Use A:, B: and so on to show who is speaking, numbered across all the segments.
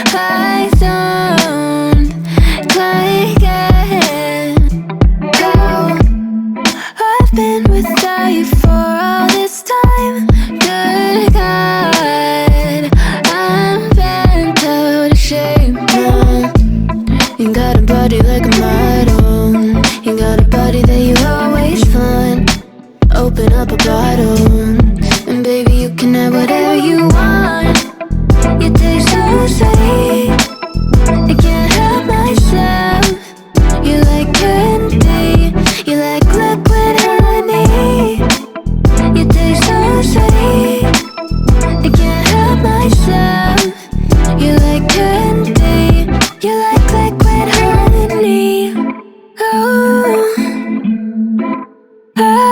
A: I don't like it. Oh, I've been without you for all this time. Good God, I'm bent out of shape now. You got a body like a model. You got a body that you always find. Open up a bottle, and baby, you can have whatever you want. You taste so sweet, I can't help myself. You like candy, you like liquid honey. You taste so sweet, I can't help myself. You like candy, you like liquid honey. Oh, ah.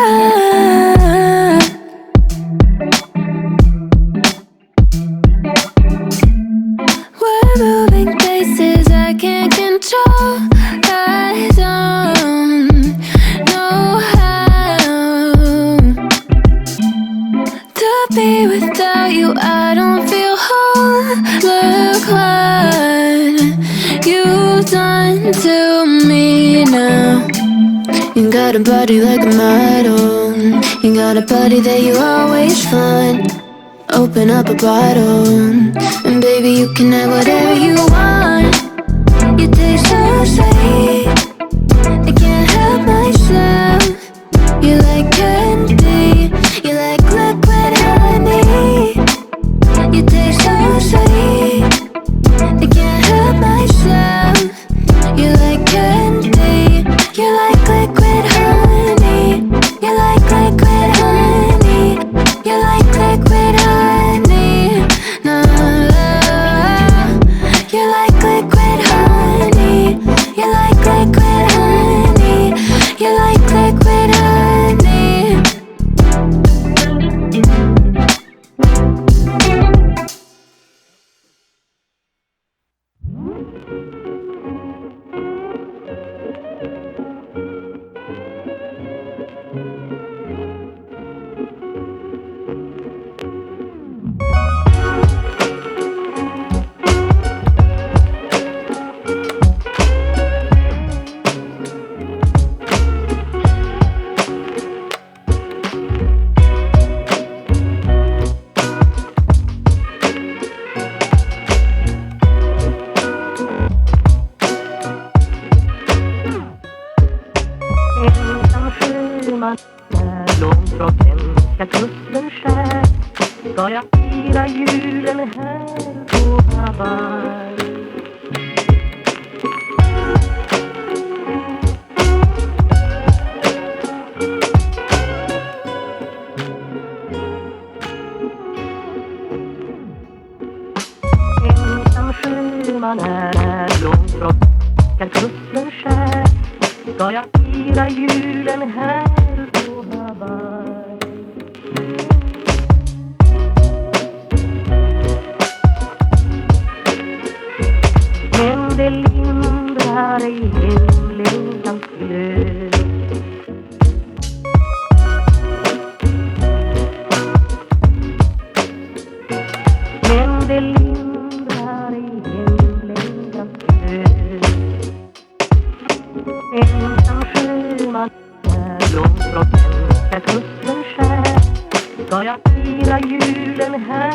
A: We're moving places I can't control. I don't know how to be without you. I don't feel whole. Look what you've done to me now. You got a body like a model. You got a body that you always find. Open up a bottle, and baby, you can have whatever you want. You taste so sweet, I can't help myself. You like candy, you like liquid honey. You taste so sweet, I can't help myself. You like candy, you like liquid honey. You like liquid honey. You like liquid honey. No, you like liquid honey. You like liquid honey. You like liquid honey.
B: Ensam sjöman när långt från svenska kusten skär. Ska jag fira julen här på Hawaii. Ensam sjöman när långt från svenska kusten skär. Ska jag fira julen här på Hawaii. Men det lindrar ej hemlängtans glöd. Men det lindrar ej hemlängtans glöd. Ensam sjöman är långt från svenska kusten skär. Ska jag fira julen här